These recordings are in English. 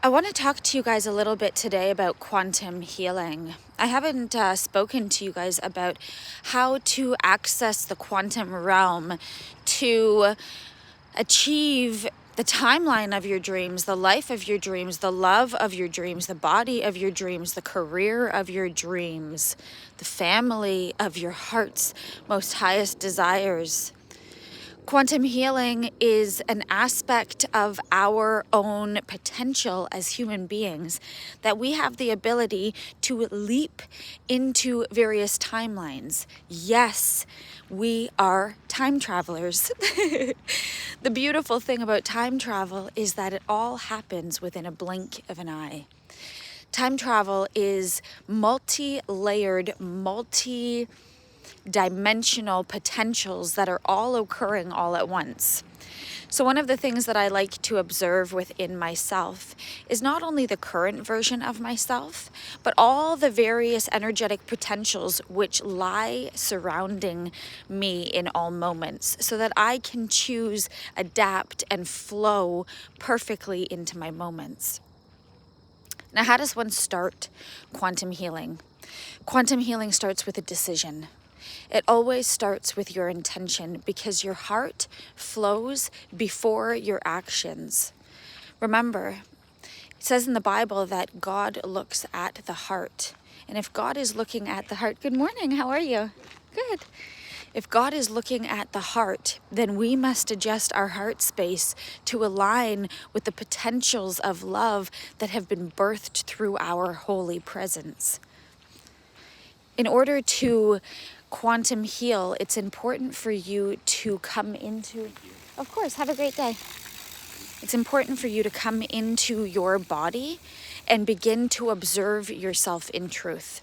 I want to talk to you guys a little bit today about quantum healing. I haven't spoken to you guys about how to access the quantum realm to achieve the timeline of your dreams, the life of your dreams, the love of your dreams, the body of your dreams, the career of your dreams, the family of your heart's most highest desires. Quantum healing is an aspect of our own potential as human beings, that we have the ability to leap into various timelines. Yes, we are time travelers. The beautiful thing about time travel is that it all happens within a blink of an eye. Time travel is multi-layered, multi-dimensional potentials that are all occurring all at once. So one of the things that I like to observe within myself is not only the current version of myself, but all the various energetic potentials which lie surrounding me in all moments, so that I can choose, adapt, and flow perfectly into my moments. Now, how does one start quantum healing? Quantum healing starts with a decision. It always starts with your intention, because your heart flows before your actions. Remember, it says in the Bible that God looks at the heart. And if God is looking at the heart, good morning, how are you? Good. If God is looking at the heart, then we must adjust our heart space to align with the potentials of love that have been birthed through our holy presence. In order to quantum heal, it's important for you to come into, of course, have a great day. It's important for you to come into your body and begin to observe yourself in truth.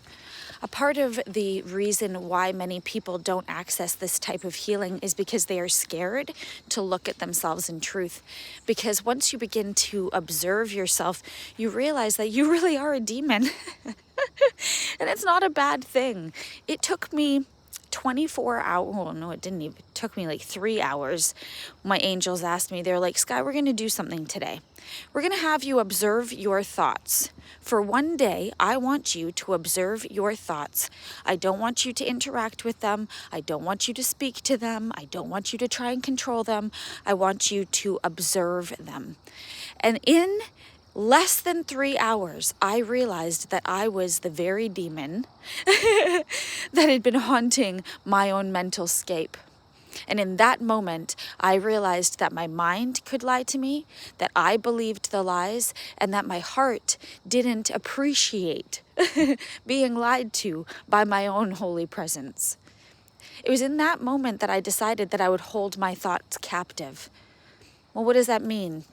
A part of the reason why many people don't access this type of healing is because they are scared to look at themselves in truth. Because once you begin to observe yourself, you realize that you really are a demon. And it's not a bad thing. It took me 24 hours, well, no, it didn't even, it took me like 3 hours. My angels asked me, they're like, Sky, we're going to do something today. We're going to have you observe your thoughts. For one day, I want you to observe your thoughts. I don't want you to interact with them. I don't want you to speak to them. I don't want you to try and control them. I want you to observe them. And in less than 3 hours, I realized that I was the very demon that had been haunting my own mental scape. And in that moment, I realized that my mind could lie to me, that I believed the lies, and that my heart didn't appreciate being lied to by my own holy presence. It was in that moment that I decided that I would hold my thoughts captive. Well, what does that mean?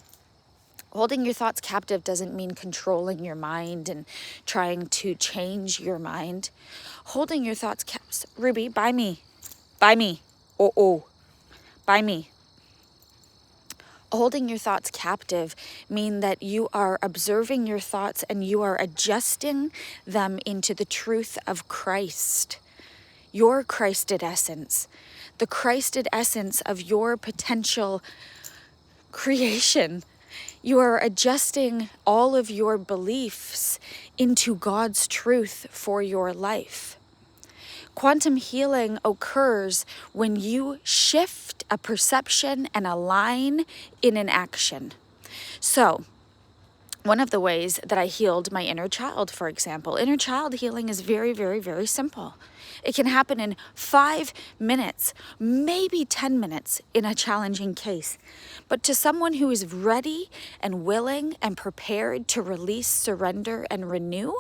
Holding your thoughts captive doesn't mean controlling your mind and trying to change your mind. Holding your thoughts captive. Ruby, buy me. Buy me. Buy me. Holding your thoughts captive mean that you are observing your thoughts and you are adjusting them into the truth of Christ. Your Christed essence. The Christed essence of your potential creation. You are adjusting all of your beliefs into God's truth for your life. Quantum healing occurs when you shift a perception and align in an action. So, one of the ways that I healed my inner child, for example, inner child healing is very, very, very simple. It can happen in 5 minutes, maybe 10 minutes in a challenging case. But to someone who is ready and willing and prepared to release, surrender, and renew,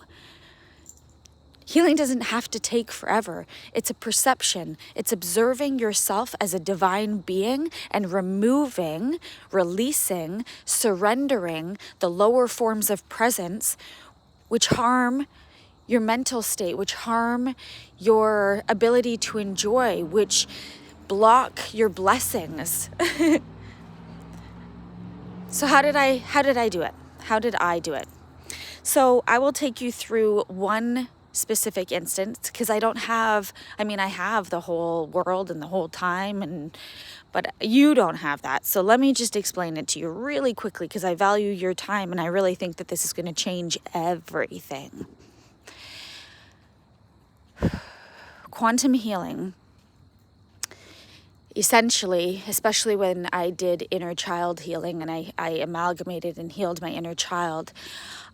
healing doesn't have to take forever. It's a perception. It's observing yourself as a divine being and removing, releasing, surrendering the lower forms of presence which harm your mental state, which harm your ability to enjoy, which block your blessings. So how did I do it? How did I do it? So I will take you through one specific instance, because I don't have, I have the whole world and the whole time, but you don't have that. So let me just explain it to you really quickly, because I value your time and I really think that this is going to change everything. Quantum healing, essentially, especially when I did inner child healing and I amalgamated and healed my inner child,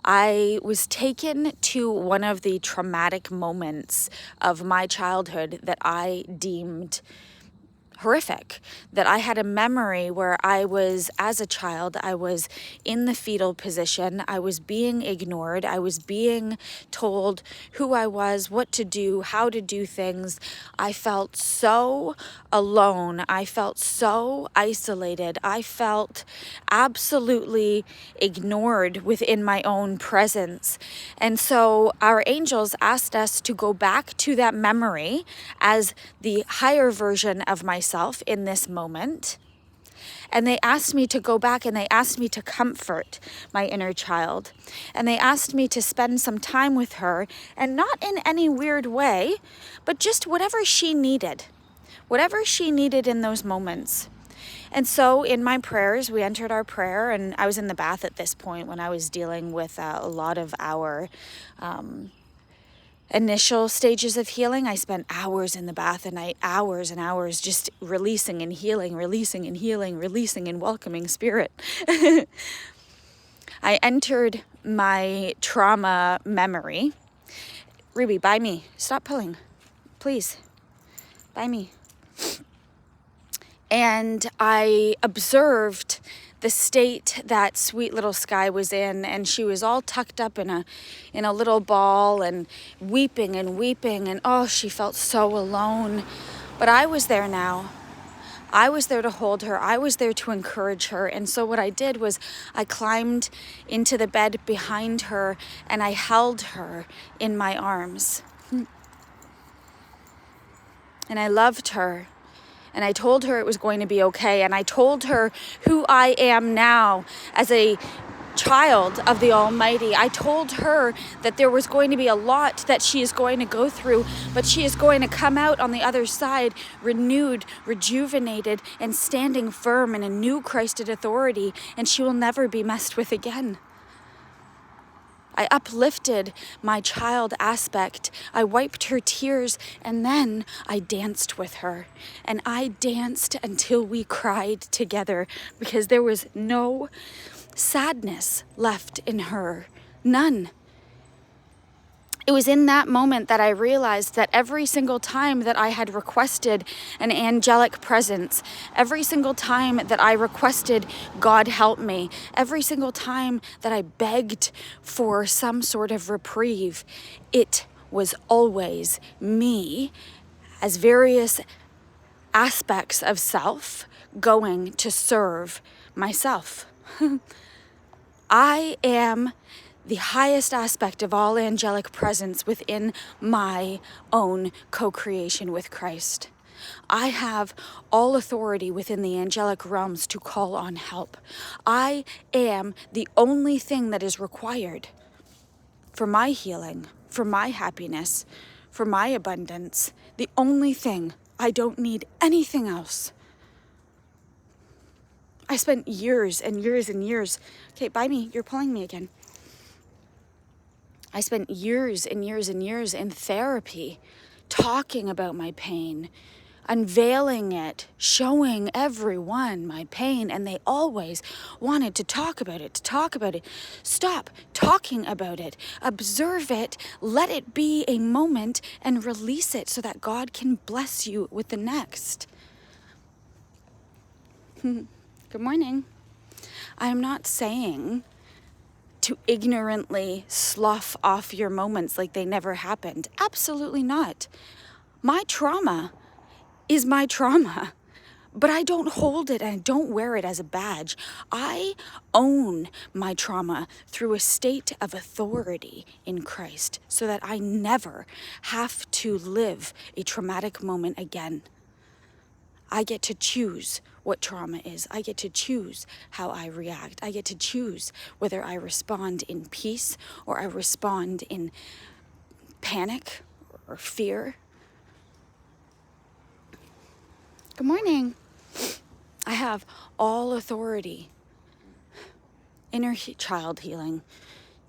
I was taken to one of the traumatic moments of my childhood that I deemed horrific, that I had a memory where I was, as a child, I was in the fetal position, I was being ignored, I was being told who I was, what to do, how to do things. I felt so alone, I felt so isolated, I felt absolutely ignored within my own presence. And so our angels asked us to go back to that memory as the higher version of myself in this moment. And they asked me to go back and they asked me to comfort my inner child. And they asked me to spend some time with her, and not in any weird way, but just whatever she needed in those moments. And so in my prayers, we entered our prayer, and I was in the bath at this point when I was dealing with a lot of our initial stages of healing. I spent hours in the bath and hours and hours just releasing and healing, releasing and welcoming spirit. I entered my trauma memory. Ruby, by me. Stop pulling. Please. By me. And I observed the state that sweet little Sky was in, and she was all tucked up in a little ball and weeping, and oh, she felt so alone. But I was there now. I was there to hold her. I was there to encourage her. And so what I did was I climbed into the bed behind her and I held her in my arms. And I loved her. And I told her it was going to be okay. And I told her who I am now as a child of the Almighty. I told her that there was going to be a lot that she is going to go through, but she is going to come out on the other side renewed, rejuvenated, and standing firm in a new Christed authority, and she will never be messed with again. I uplifted my child aspect. I wiped her tears, and then I danced with her. And I danced until we cried together, because there was no sadness left in her. None. It was in that moment that I realized that every single time that I had requested an angelic presence, every single time that I requested God help me, every single time that I begged for some sort of reprieve, it was always me as various aspects of self going to serve myself. I am the highest aspect of all angelic presence within my own co-creation with Christ. I have all authority within the angelic realms to call on help. I am the only thing that is required for my healing, for my happiness, for my abundance. The only thing. I don't need anything else. I spent years and years and years. Okay, by me. You're pulling me again. I spent years and years and years in therapy, talking about my pain, unveiling it, showing everyone my pain, and they always wanted to talk about it, Stop talking about it. Observe it. Let it be a moment and release it so that God can bless you with the next. Good morning. I'm not saying to ignorantly slough off your moments like they never happened. Absolutely not. My trauma is my trauma, but I don't hold it and I don't wear it as a badge. I own my trauma through a state of authority in Christ so that I never have to live a traumatic moment again. I get to choose what trauma is. I get to choose how I react. I get to choose whether I respond in peace or I respond in panic or fear. Good morning. I have all authority. Inner child healing.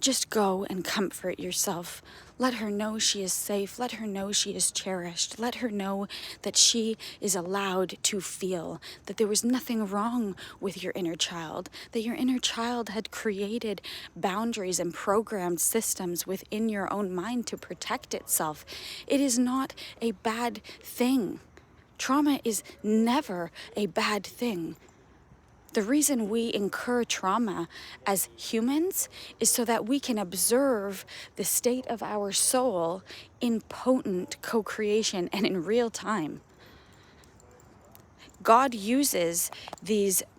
Just go and comfort yourself. Let her know she is safe. Let her know she is cherished. Let her know that she is allowed to feel, that there was nothing wrong with your inner child, that your inner child had created boundaries and programmed systems within your own mind to protect itself. It is not a bad thing. Trauma is never a bad thing. The reason we incur trauma as humans is so that we can observe the state of our soul in potent co-creation and in real time. God uses these